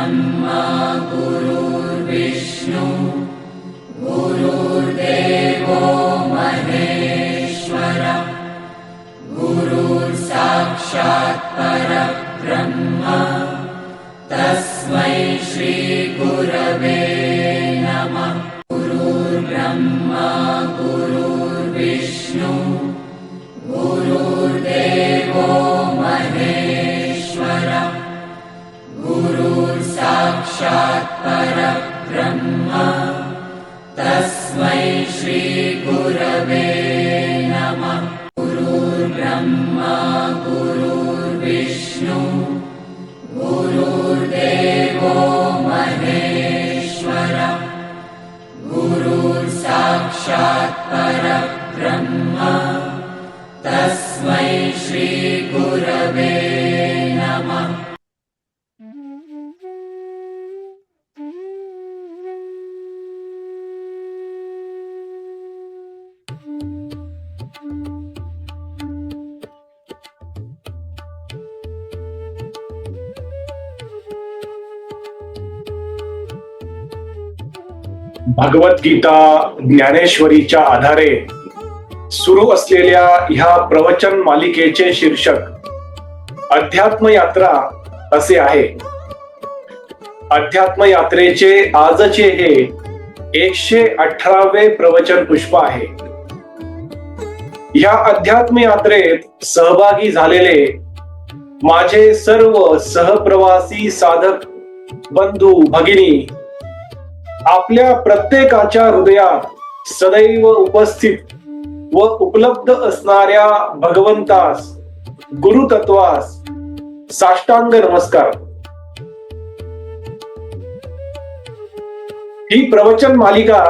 ब्रह्मा गुरुर्विष्णु गुरुर्देवो महेश्वर गुरुर्साक्षात् परब्रह्म तस्मै श्री गुरवे नमः। गुरुर्ब्रह्मा गुरुर्विष्णु गुरुर्देवो महेश्वर गुरुर्साक्षात् परब्रह्म तस्मै श्री गुरवे नमः। गुरुर्ब्रह्मा गुरुर्विष्णु गुरुर्देवो महेश्वर गुरुर्साक्षात् परब्रह्म तस्मै श्री गुरवे नमः। भगवद्गीता ज्ञानेश्वरीच्या आधारे सुरू असलेल्या ह्या प्रवचन मालिकेचे शीर्षक अध्यात्म यात्रा असे आहे। अध्यात्म यात्रेचे आजचे हे 118वे प्रवचन पुष्प आहे। या अध्यात्म यात्रेत सहभागी झालेले माझे सर्व सहप्रवासी साधक बंधू भगिनी आपल्या प्रत्येकाच्या हृदयात सदैव उपस्थित व उपलब्ध असणाऱ्या भगवंतास गुरुतत्वास साष्टांग नमस्कार। ही प्रवचन मालिका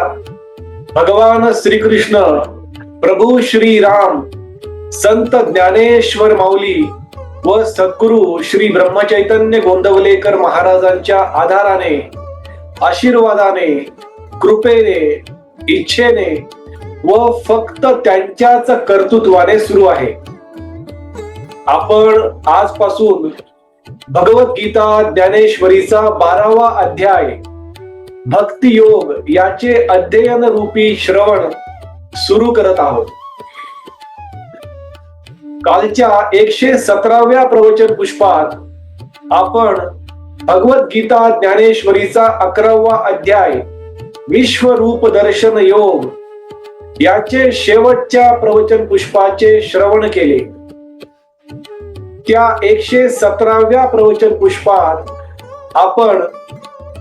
भगवान श्रीकृष्ण प्रभू श्री राम संत ज्ञानेश्वर माऊली व सद्गुरु श्री ब्रह्मचैतन्य गोंदवलेकर महाराजांच्या आधाराने आशीर्वादाने कृपेने इच्छेने व फक्त त्यांच्याच कर्तृत्वाने सुरू आहे। आपण आजपासून भगवद्गीता ज्ञानेश्वरीचा 12वा अध्याय भक्ती योग याचे अध्ययन रूपी श्रवण सुरू करत आहोत। कालच्या 117व्या प्रवचन पुष्पात आपण भगवद्गीता ज्ञानेश्वरीचा 11वा अध्याय विश्वरूप दर्शन योग याचे शेवटच्या प्रवचन पुष्पाचे श्रवण केले। त्या 117व्या प्रवचन पुष्पात आपण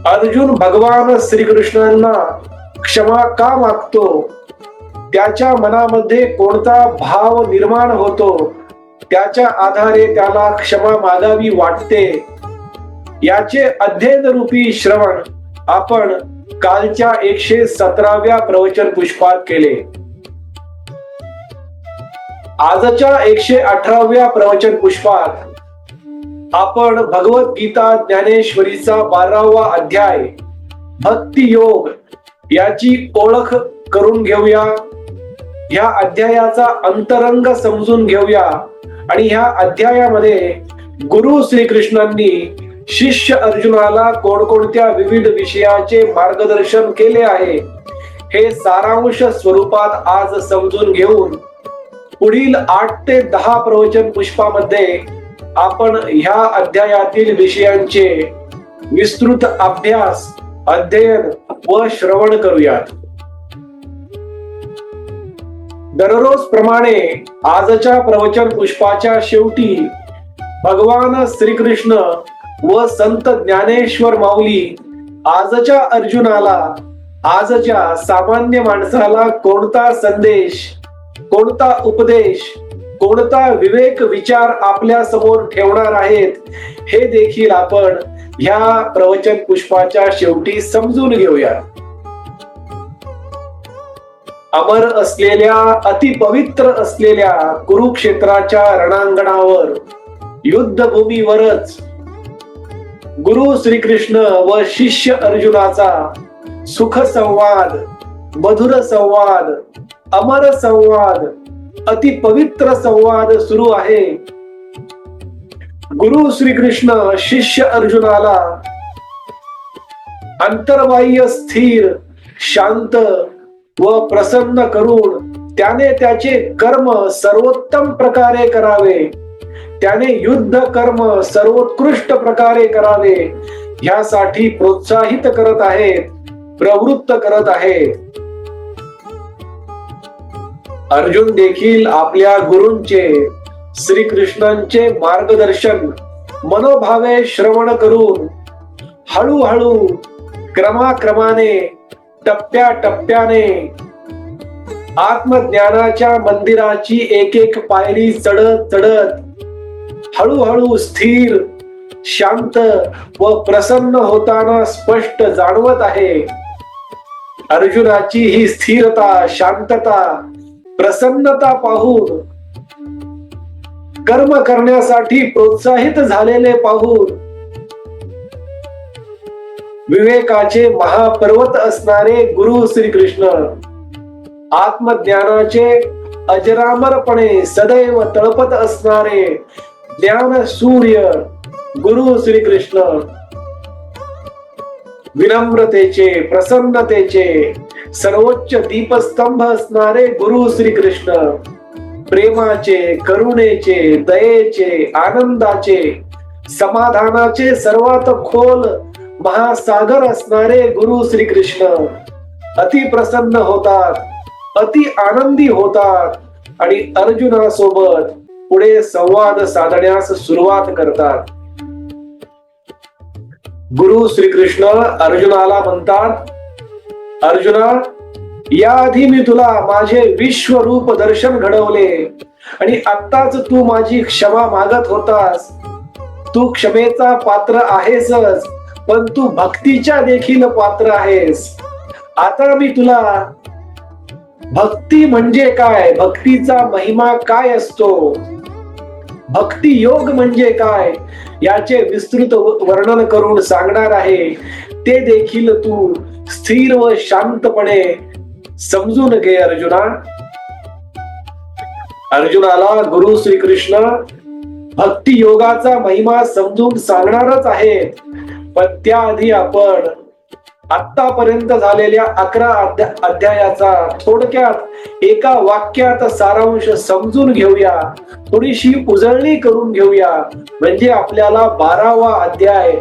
अर्जुन भगवान श्रीकृष्णांना क्षमा का मागतो, त्याच्या मनामध्ये कोणता भाव निर्माण होतो, त्याच्या आधारे त्याला क्षमा मागावी वाटते, याचे अध्ययन रूपी श्रवण आपण कालच्या 117व्या प्रवचन पुष्पात केले। आजच्या 118व्या प्रवचन पुष्पात आपण भगवद्गीता ज्ञानेश्वरीचा 12वा अध्याय भक्ती योग याची ओळख करून घेऊया, ह्या अध्यायाचा अंतरंग समजून घेऊया आणि ह्या अध्यायामध्ये गुरु श्रीकृष्णांनी शिष्य अर्जुनाला कोणकोणत्या विविध विषयाचे मार्गदर्शन केले आहे हे सारांश स्वरूपात आज समजून घेऊन पुढील 8 ते 10 प्रवचन पुष्पामध्ये आपण ह्या अध्यायातील विषयांचे विस्तृत अभ्यास अध्ययन व श्रवण करूयात। दररोज प्रमाणे आजच्या प्रवचन पुष्पाच्या शेवटी भगवान श्रीकृष्ण व संत ज्ञानेश्वर माऊली आजच्या अर्जुनाला, आजच्या सामान्य माणसाला कोणता संदेश, कोणता उपदेश, कोणता विवेक विचार आपल्या समोर ठेवणार आहेत हे देखील आपण ह्या प्रवचन पुष्पाच्या शेवटी समजून घेऊया। अमर असलेल्या अतिपवित्र असलेल्या कुरुक्षेत्राच्या रणांगणावर युद्धभूमीवरच गुरु श्रीकृष्ण व शिष्य अर्जुनाचा सुख संवाद, मधुर संवाद, अमर संवाद, अतिपवित्र संवाद सुरू आहे। गुरु श्रीकृष्ण शिष्य अर्जुनाला अंतर्बाह्य स्थिर, शांत व प्रसन्न करून त्याने त्याचे कर्म सर्वोत्तम प्रकारे करावे, त्याने युद्ध कर्म सर्वोत्कृष्ट प्रकारे करावे, यासाठी प्रोत्साहित करत आहेत, प्रवृत्त करत आहेत. अर्जुन देखील आपल्या गुरूंचे, श्रीकृष्णांचे मार्गदर्शन मनोभावे श्रवण करून हळूहळू, क्रमाक्रमाने, टप्प्याटप्प्याने आत्मज्ञानाच्या मंदिराची एक एक पायरी चढत चढत हळूहळू स्थिर, शांत व प्रसन्न होताना स्पष्ट जाणवत आहे. अर्जुनाची ही स्थिरता, शांतता, प्रसन्नता पाहून, कर्म करण्यासाठी प्रोत्साहित झालेले पाहून विवेकाचे महापर्वत असणारे गुरु श्रीकृष्ण, आत्मज्ञानाचे अजरामरपणे सदैव तळपत असणारे ज्ञान सूर्य गुरु श्रीकृष्ण, विनम्रतेचे, प्रसन्नतेचे सर्वोच्च दीपस्तंभ असणारे गुरु श्रीकृष्ण, प्रेमाचे, करुणेचे, दयेचे, आनंदाचे, समाधानाचे सर्वात खोल महासागर असणारे गुरु श्रीकृष्ण अति प्रसन्न होतात, अति आनंदी होतात आणि अर्जुनासोबत पुढे संवाद साधण्यास सुरुवात करतात. गुरु श्रीकृष्ण अर्जुनाला म्हणतात, अर्जुना, याआधी मी तुला माझे विश्वरूप दर्शन घडवले आणि आत्ताच तू माझी क्षमा मागत होतास. तू क्षमेचा पात्र आहेसच, पण तू भक्तीच्या देखील पात्र आहेस. आता मी तुला भक्ती म्हणजे काय, भक्तीचा महिमा काय असतो, भक्ती योग म्हणजे काय याचे विस्तृत वर्णन करून सांगणार आहे. ते देखील तू स्थिर व शांतपणे समजून घे अर्जुना. अर्जुनाला गुरु श्रीकृष्ण भक्ती योगाचा महिमा समजून सांगणारच आहेत, पण त्याआधी आपण आतापर्यंत झालेल्या 11 अध्यायाचा थोडक्यात एका वाक्यात सारांश समजून घेऊया, थोडीशी उजळणी करून घेऊया, म्हणजे आपल्याला 12वा अध्याय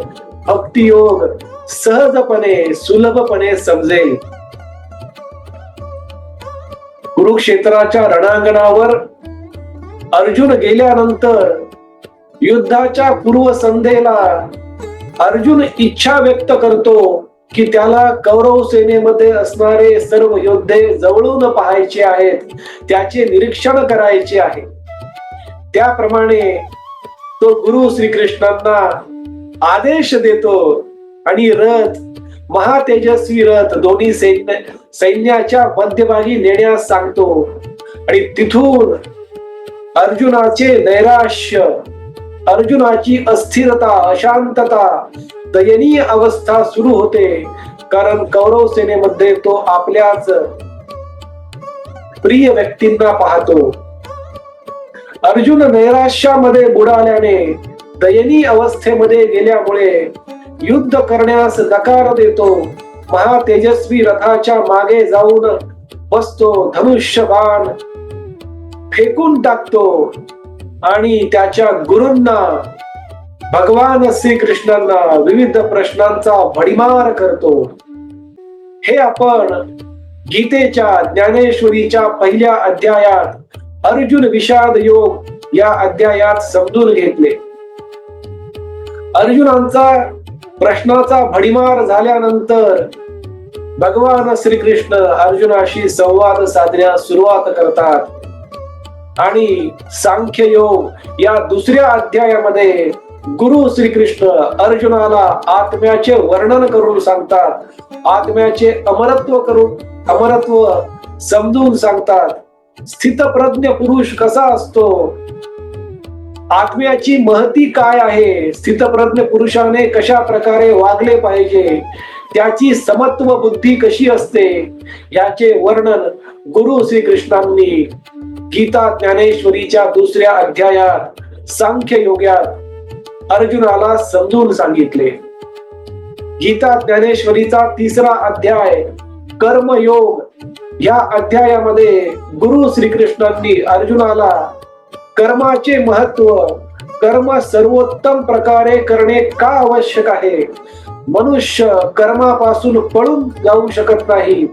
भक्तियोग सहजपणे, सुलभपणे समजेल. कुरुक्षेत्राच्या रणांगणावर अर्जुन गेल्यानंतर युद्धाच्या पूर्वसंध्येला अर्जुन इच्छा व्यक्त करतो की त्याला कौरव सेनेमध्ये असणारे सर्व योद्धे जवळून पाहायचे आहेत, त्याचे निरीक्षण करायचे आहे. त्याप्रमाणे तो गुरु श्रीकृष्णांना आदेश देतो आणि रथ, महातेजस्वी रथ दोन्ही सैन्याच्या मध्यभागी नेण्यास सांगतो आणि तिथून अर्जुनाचे नैराश्य, अर्जुनाची अस्थिरता, अशांतता, दयनीय अवस्था सुरू होते, कारण कौरव सेनेमध्ये तो आपल्याच प्रिय व्यक्तींना पाहतो. अर्जुन नैराश्यामध्ये बुडाल्याने, दयनीय अवस्थेमध्ये गेल्यामुळे युद्ध करण्यास नकार देतो. महातेजस्वी रथाच्या मागे जाऊन बसतो, धनुष्य बाण फेकून टाकतो आणि त्याच्या गुरूंना, भगवान श्रीकृष्णांना विविध प्रश्नांचा भडीमार करतो. हे आपण गीतेच्या, ज्ञानेश्वरीच्या पहिल्या अध्यायात अर्जुन विषाद योग या अध्यायात समजून घेतले. अर्जुनांचा प्रश्नाचा भडीमार झाल्यानंतर भगवान श्रीकृष्ण अर्जुनाशी संवाद साधण्यास सुरुवात करतात आणि सांख्य योग या दुसऱ्या अध्यायामध्ये गुरु श्रीकृष्ण अर्जुनाला आत्म्याचे वर्णन करून सांगतात, आत्म्याचे अमरत्व समजून सांगतात. स्थितप्रज्ञ पुरुष कसा असतो, आत्म्याची महती काय आहे, स्थितप्रज्ञ पुरुषाने कशा प्रकारे वागले पाहिजे, त्याची समत्व बुद्धी कशी असते, याचे वर्णन गुरु श्रीकृष्णांनी गीता ज्ञानेश्वरीच्या दुसऱ्या अध्यायात सांख्य योगात अर्जुनाला समजून सांगितले. गीता ज्ञानेश्वरीचा 3रा अध्याय कर्मयोग, या अध्यायामध्ये गुरु श्रीकृष्णांनी अर्जुनाला कर्माचे महत्व, कर्म सर्वोत्तम प्रकारे करणे का आवश्यक आहे, मनुष्य कर्मापासून पळून जाऊ शकत नाही,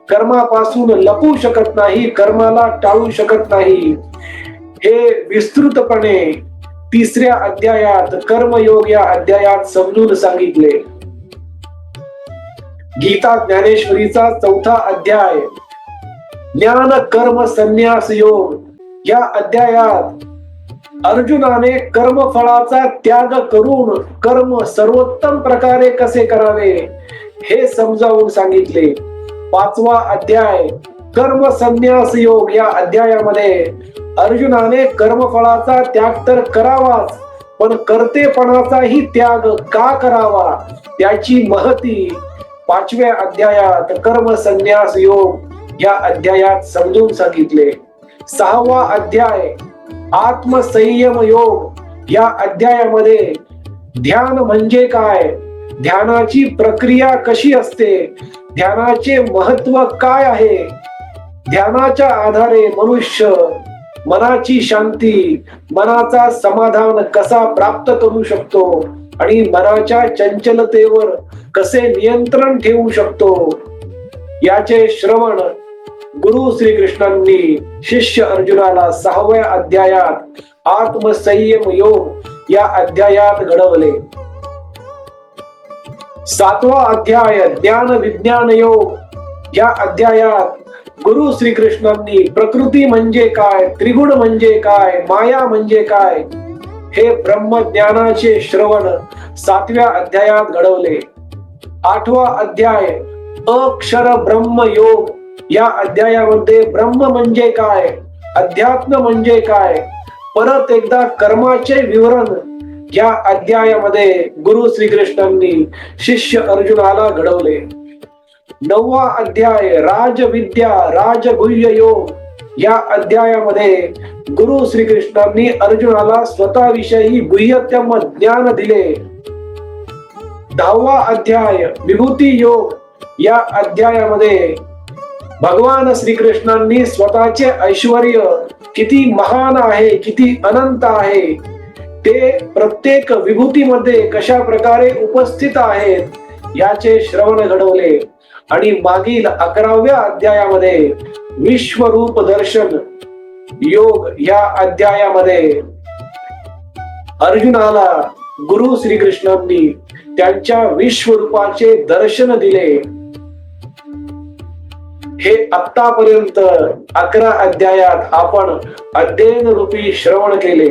कर्मापासून लपू शकत नाही, कर्माला टाळू शकत नाही, हे विस्तृतपणे 3ऱ्या अध्यायात कर्मयोग या अध्यायात समजून सांगितले. गीता ज्ञानेश्वरीचा 4था अध्याय ज्ञान कर्म संन्यास योग, या अध्यायात अर्जुनाने कर्मफळाचा त्याग करून कर्म सर्वोत्तम प्रकारे कसे करावे हे समजावून सांगितले. 5वा अध्याय कर्म संन्यास योग, या अध्यायामध्ये अर्जुनाने कर्मफळाचा त्याग तर करावाच, पण कर्तेपणाचाही त्याग का करावा त्याची महती 5व्या अध्यायात कर्म संन्यास योग या अध्यायात समजून सांगितले. 6वा अध्याय आत्मसंयम योग, या अध्यायामध्ये ध्यान म्हणजे काय, ध्यानाची प्रक्रिया कशी असते, ध्यानाचे महत्व काय आहे, ध्यानाच्या आधारे मनुष्य मनाची शांती, मनाचा समाधान कसा प्राप्त करू शकतो आणि मनाच्या चंचलतेवर कसे नियंत्रण ठेवू शकतो, याचे श्रवण गुरु श्रीकृष्णांनी शिष्य अर्जुनाला 6व्या अध्यायात आत्मसंयम योग या अध्यायात घडवले. 7वा अध्याय ज्ञान विज्ञान योग, या अध्यायात गुरु श्रीकृष्णांनी प्रकृती म्हणजे काय, त्रिगुण म्हणजे काय, माया म्हणजे काय, हे ब्रह्मज्ञानाचे श्रवण 7व्या अध्यायात घडवले. 8वा अध्याय अक्षर ब्रह्म योग, या अध्यायामध्ये ब्रह्म म्हणजे काय, अध्यात्म म्हणजे काय, परत एकदा कर्माचे विवरण या अध्यायामध्ये गुरु श्रीकृष्णांनी शिष्य अर्जुनाला घडवले. 9वा अध्याय राजविद्या राजगुह्य योग, या अध्यायामध्ये गुरु श्रीकृष्णांनी अर्जुनाला स्वतःविषयी गुह्यतम ज्ञान दिले. 10वा अध्याय विभूती योग, या अध्यायामध्ये भगवान श्रीकृष्णांनी स्वतःचे ऐश्वर्य किती महान आहे, किती अनंत आहे, ते प्रत्येक विभूतीमध्ये कशा प्रकारे उपस्थित आहेत याचे श्रवण घडवले. आणि मागील 11व्या अध्यायामध्ये विश्वरूप दर्शन योग, या अध्यायामध्ये अर्जुनाला गुरु श्रीकृष्णांनी त्यांच्या विश्वरूपाचे दर्शन दिले. हे आतापर्यंत 11 अध्यायात आपण अध्ययन रूपी श्रवण केले.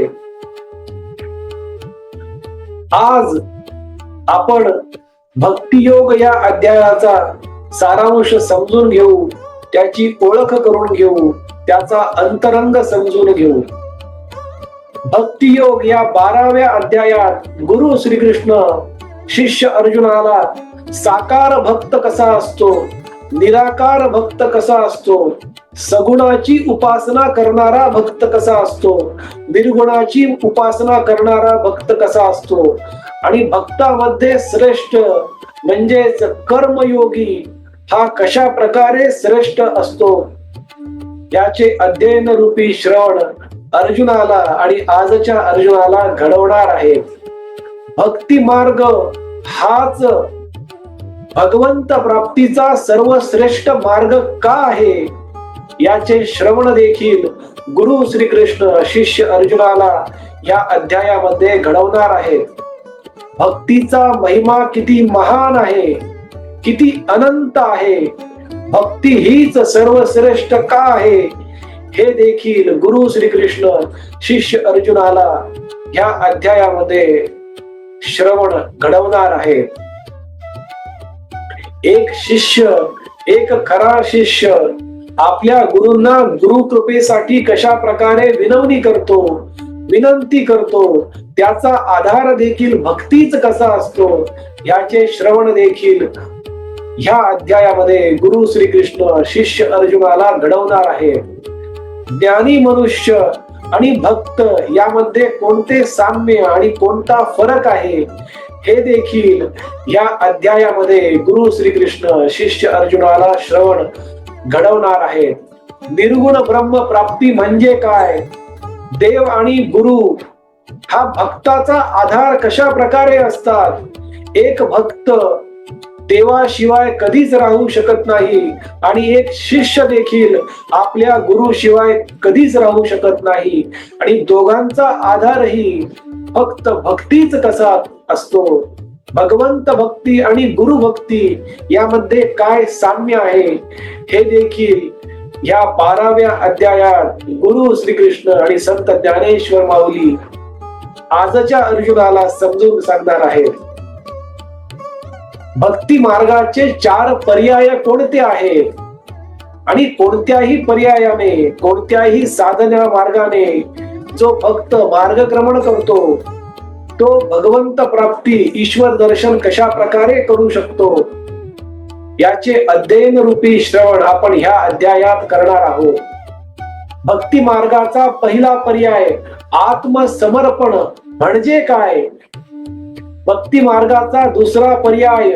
आज आपण भक्तियोग या अध्यायाचा सारांश समजून घेऊ, त्याची ओळख करून घेऊ, त्याचा अंतरंग समजून घेऊ. भक्तियोग या 12व्या अध्यायात गुरु श्रीकृष्ण शिष्य अर्जुनाला साकार भक्त कसा असतो, निराकार भक्त कसा असतो, सगुणाची उपासना करणारा भक्त कसा असतो, निर्गुणाची उपासना करणारा भक्त कसा असतो, आणि भक्तामध्ये श्रेष्ठ म्हणजेच कर्मयोगी हा कशा प्रकारे श्रेष्ठ असतो, याचे अध्ययन रूपी श्रवण अर्जुनाला आणि आजच्या अर्जुनाला घडवणार आहे. भक्ती मार्ग हाच भगवंत प्राप्तीचा सर्वश्रेष्ठ मार्ग का आहे याचे श्रवण देखील गुरु श्रीकृष्ण शिष्य अर्जुनाला या अध्यायामध्ये घडवणार आहेत. भक्तीचा महिमा किती महान आहे, किती अनंत आहे, भक्ती हीच सर्वश्रेष्ठ का आहे हे देखील गुरु श्रीकृष्ण शिष्य अर्जुनाला या अध्यायामध्ये श्रवण घडवणार आहे. एक शिष्य, एक खरा शिष्य आपल्या गुरूंना गुरु कृपेसाठी कशा प्रकारे विनंती करतो, त्याचा आधार देखील भक्तीच कसा असतो याचे श्रवण देखील ह्या अध्यायामध्ये गुरु श्रीकृष्ण शिष्य अर्जुनाला घडवणार आहे. ज्ञानी मनुष्य आणि भक्त यामध्ये कोणते साम्य आणि कोणता फरक आहे हे देखील या अध्यायामध्ये गुरु श्रीकृष्ण शिष्य अर्जुनाला श्रवण घडवणार आहेत. निर्गुण ब्रह्म प्राप्ती म्हणजे काय, देव आणि गुरु हा भक्ताचा आधार कशा प्रकारे असतात, एक भक्त देवाशिवाय कधीच राहू शकत नाही आणि एक शिष्य देखील आपल्या गुरु शिवाय कधीच राहू शकत नाही, आणि दोघांचा आधारही फक्त भक्तीच कसा असतो. भगवंत भक्ती आणि गुरु भक्ती यामध्ये काय साम्य आहे हे देखील या 12व्या अध्यायात गुरु श्रीकृष्ण आणि संत ज्ञानेश्वर माऊली आजच्या अर्जुनाला समजून सांगणार आहेत. भक्ती मार्गाचे 4 पर्याय कोणते आहेत आणि कोणत्याही पर्यायाने, कोणत्याही साधना मार्गाने जो भक्त मार्गक्रमण करतो तो भगवंत प्राप्ती, ईश्वर दर्शन कशा प्रकारे करू शकतो याचे अध्ययन रूपी श्रवण आपण ह्या अध्यायात करणार आहोत. भक्ती मार्गाचा पहिला पर्याय आत्मसमर्पण म्हणजे काय, भक्ती मार्गाचा दुसरा पर्याय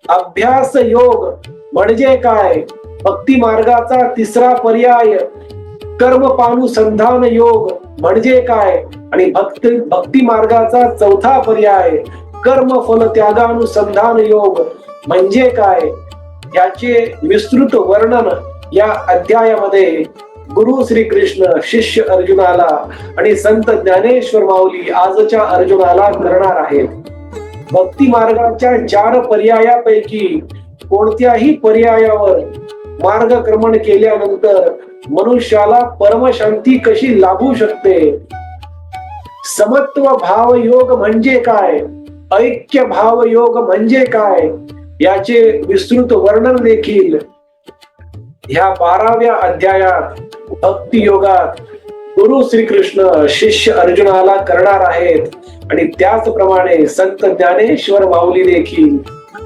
अभ्यास योग म्हणजे काय, भक्ती मार्गाचा तिसरा पर्याय कर्मपानुसंधान योग म्हणजे काय, आणि भक्ती मार्गाचा चौथा पर्याय कर्म फल त्यागानुसंधान योग म्हणजे काय याचे विस्तृत वर्णन या अध्यायामध्ये गुरु श्रीकृष्ण शिष्य अर्जुनाला आणि संत ज्ञानेश्वर माऊली आजच्या अर्जुनाला करणार आहेत. भक्ती मार्गाच्या 4 पर्यायापैकी कोणत्याही पर्यायावर मार्गक्रमण केल्यानंतर मनुष्याला परमशांती कशी लाभू शकते, समत्व भाव योग म्हणजे काय, ऐक्य भाव योग म्हणजे काय याचे विस्तृत वर्णन देखील ह्या 12व्या अध्यायात भक्ती योगात गुरु श्रीकृष्ण शिष्य अर्जुनाला करणार आहेत. आणि त्याचप्रमाणे संत ज्ञानेश्वर माऊली देखील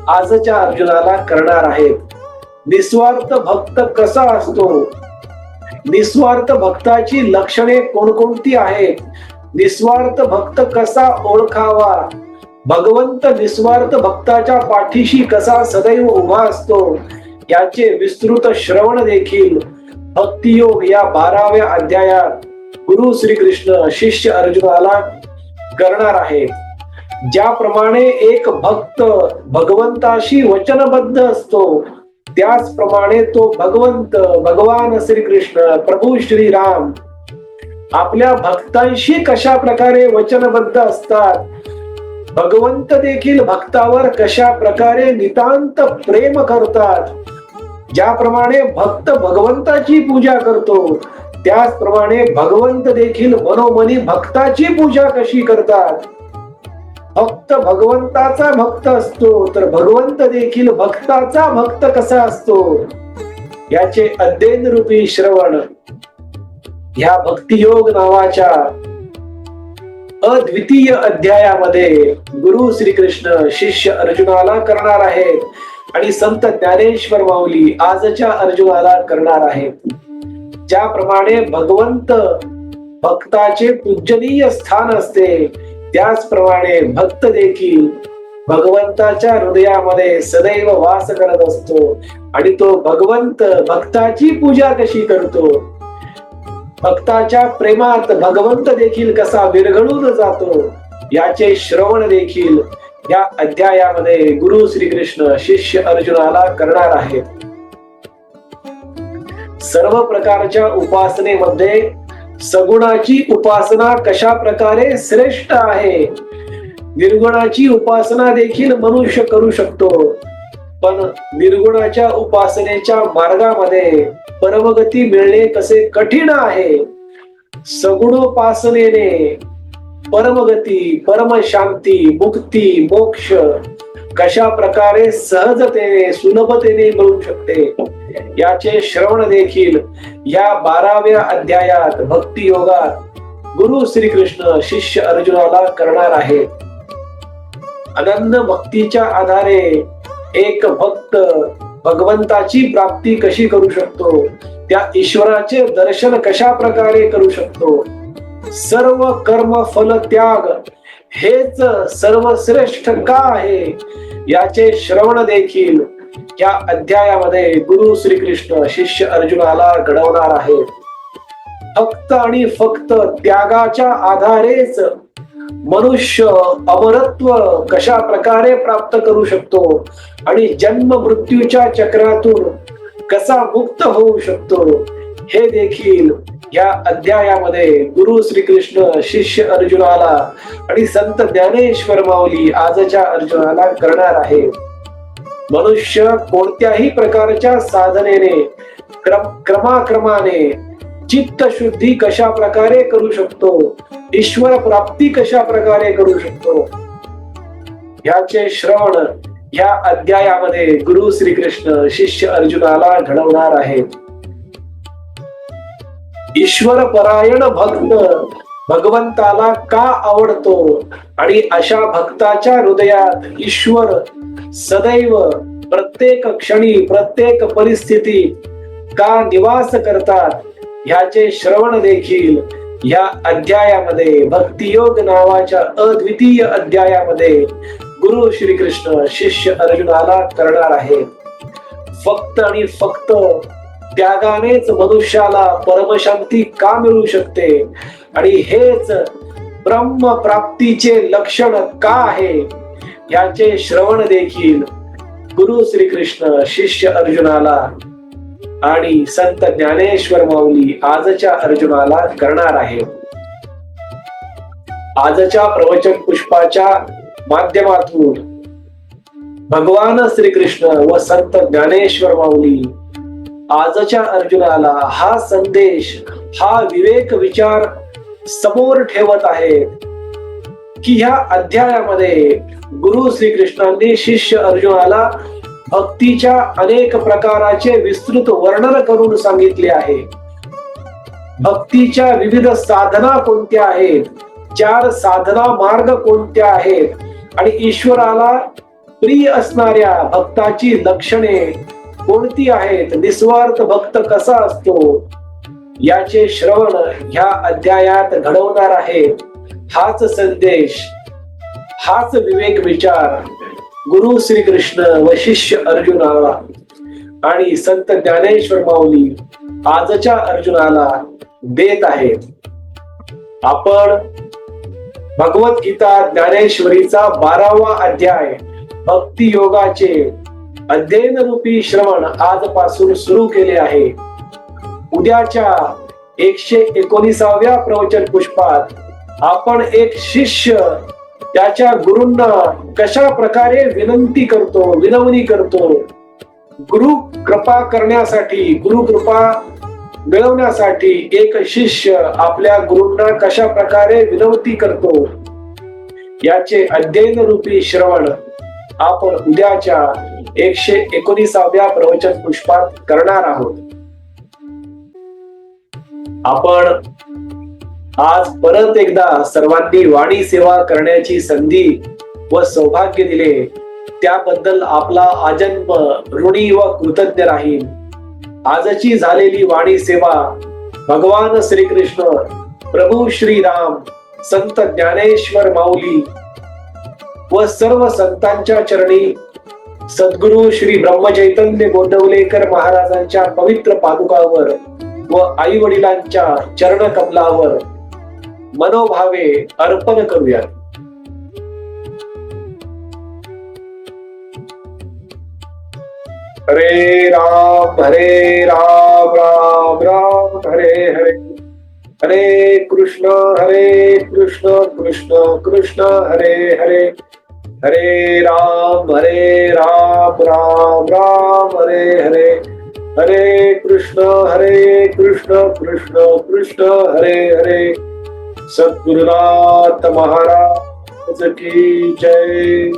आजच्या अर्जुनाला करणार आहेत. निस्वार्थ भक्त कसा असतो, निस्वार्थ भक्ताची लक्षणे कोणकोणती आहेत, निस्वार्थ भक्त कसा ओळखावा, भगवंत निस्वार्थ भक्ताच्या पाठीशी कसा सदैव उभा असतो याचे विस्तृत श्रवण देखील भक्तियोग या 12व्या अध्यायात गुरु श्रीकृष्ण शिष्य अर्जुनाला करणार आहेत. ज्याप्रमाणे एक भक्त भगवंताशी वचनबद्ध असतो त्याचप्रमाणे तो भगवंत भगवान श्रीकृष्ण प्रभू श्रीराम आपल्या भक्तांशी कशा प्रकारे वचनबद्ध असतात, भगवंत देखील भक्तावर कशा प्रकारे नितांत प्रेम करतात. ज्याप्रमाणे भक्त भगवंताची पूजा करतो त्याचप्रमाणे भगवंत देखील मनोमनी भक्ताची पूजा कशी करतात. भक्त भगवंताचा भक्त असतो तर भगवंत देखील भक्ताचा भक्त कसा असतो याचे अध्ययन रूपी श्रवण ह्या भक्तियोग नावाच्या अद्वितीय अध्यायामध्ये गुरु श्रीकृष्ण शिष्य अर्जुनाला करणार आहेत आणि संत ज्ञानेश्वर माऊली आजच्या अर्जुनाला करणार आहेत. ज्याप्रमाणे भगवंत भक्ताचे पूजनीय स्थान असते त्याचप्रमाणे भक्त देखील भगवंताच्या हृदयामध्ये सदैव वास करत असतो आणि तो भगवंत भक्ताची पूजा कशी करतो, भक्ताच्या प्रेमात भगवंत देखील कसा विरघळून जातो याचे श्रवण देखील या अध्यायामध्ये गुरु श्रीकृष्ण शिष्य अर्जुनाला करणार आहेत. सर्व प्रकारच्या उपासनेमध्ये सगुणाची उपासना कशा प्रकारे श्रेष्ठ आहे, निर्गुणाची उपासना देखील मनुष्य करू शकतो, पण निर्गुणाच्या उपासनेच्या मार्गामध्ये परमगती मिळणे कसे कठीण आहे. सगुणोपासनेने परमगती, परमशांती, मुक्ती, मोक्ष कशा प्रकारे सहजतेने सुलभतेने मिळू शकते याचे श्रवण देखील या 12व्या अध्यायात भक्ती योगात गुरु श्रीकृष्ण शिष्य अर्जुनाला करणार आहेत. अनन्य भक्तीच्या आधारे एक भक्त भगवंताची प्राप्ती कशी करू शकतो, त्या ईश्वराचे दर्शन कशा प्रकारे करू शकतो, सर्व कर्म फल त्याग हेच सर्वश्रेष्ठ का आहे याचे श्रवण देखील या अध्यायामध्ये गुरु श्रीकृष्ण शिष्य अर्जुनाला घडवणार आहे. फक्त आणि फक्त त्यागाच्या आधारेच मनुष्य अमरत्व कशा प्रकारे प्राप्त करू शकतो आणि जन्म मृत्यूच्या चक्रातून कसा मुक्त होऊ शकतो हे देखील या अध्यायामध्ये गुरु श्रीकृष्ण शिष्य अर्जुनाला आणि संत ज्ञानेश्वर माऊली आजच्या अर्जुनाला करणार आहे. मनुष्य कोणत्याही प्रकारच्या साधनेने क्रमाक्रमाने चित्त शुद्धी कशा प्रकारे करू शकतो, ईश्वर प्राप्ती कशा प्रकारे करू शकतो याचे श्रवण या अध्यायामध्ये गुरु श्रीकृष्ण शिष्य अर्जुनाला घडवणार आहेत. ईश्वर परायण भक्त भगवंताला का आवडतो आणि अशा भक्ताच्या हृदयात ईश्वर सदैव प्रत्येक क्षणी प्रत्येक परिस्थितीत का निवास करतात ह्याचे श्रवण देखील या अध्यायामध्ये भक्तियोग नावाच्या अद्वितीय अध्यायामध्ये गुरु श्रीकृष्ण शिष्य अर्जुनाला करणार आहे. फक्त आणि फक्त त्यागानेच मनुष्याला परमशांती का मिळू शकते आणि हेच ब्रह्म प्राप्तीचे लक्षण का आहे याचे श्रवण देखील गुरु श्रीकृष्ण शिष्य अर्जुनाला आणि संत ज्ञानेश्वर माऊली आजच्या अर्जुनाला करणार आहे. आजच्या प्रवचन पुष्पाच्या माध्यमातून भगवान श्रीकृष्ण व संत ज्ञानेश्वर माऊली आजच्या अर्जुनाला हा संदेश हा विवेक विचार समोर ठेवत आहेत की ह्या अध्यायामध्ये गुरु श्रीकृष्णांनी शिष्य अर्जुनाला भक्तीच्या अनेक प्रकाराचे विस्तृत वर्णन करून सांगितले आहे. भक्तीच्या विविध साधना कोणत्या आहेत, 4 साधना मार्ग कोणत्या आहेत आणि ईश्वराला प्रिय असणाऱ्या भक्ताची लक्षणे कोणती आहेत, निस्वार्थ भक्त कसा असतो याचे श्रवण ह्या अध्यायात घडवणार आहे. हाच संदेश हाच विवेक विचार गुरु श्रीकृष्ण व शिष्य अर्जुनाला आणि संत ज्ञानेश्वर माऊली आजच्या अर्जुनाला देत आहेत. आपण भगवद्गीता ज्ञानेश्वरीचा 12वा अध्याय भक्ती योगाचे अध्ययन रूपी श्रवण आजपासून सुरू केले आहे. उद्याच्या 119व्या प्रवचन पुष्पात आपण एक शिष्य त्याच्या गुरूंना कशा प्रकारे विनवणी करतो, गुरु कृपा करण्यासाठी, गुरु कृपा मिळवण्यासाठी एक शिष्य आपल्या गुरूंना कशा प्रकारे विनवती करतो याचे अध्ययन रूपी श्रवण आपण उद्याच्या 119व्या प्रवचन पुष्पात करणार आहोत. आपण आज परत एकदा सर्वांनी वाणी सेवा करण्याची संधी व सौभाग्य दिले त्याबद्दल आपला आजन्म ऋणी व कृतज्ञ राहील. आजची झालेली वाणी सेवा भगवान श्रीकृष्ण, प्रभू श्रीराम, संत ज्ञानेश्वर माऊली व सर्व संतांच्या चरणी, सद्गुरु श्री ब्रह्मचैतन्य गोंदवलेकर महाराजांच्या पवित्र पादुकावर व आई वडिलांच्या चरण कमलावर मनोभावे अर्पण करूयात. हरे राम राम राम हरे हरे, हरे कृष्ण कृष्ण कृष्ण हरे हरे, हरे राम राम राम हरे हरे, हरे कृष्ण कृष्ण कृष्ण हरे हरे. सद्गुरुनाथ महाराज की जय.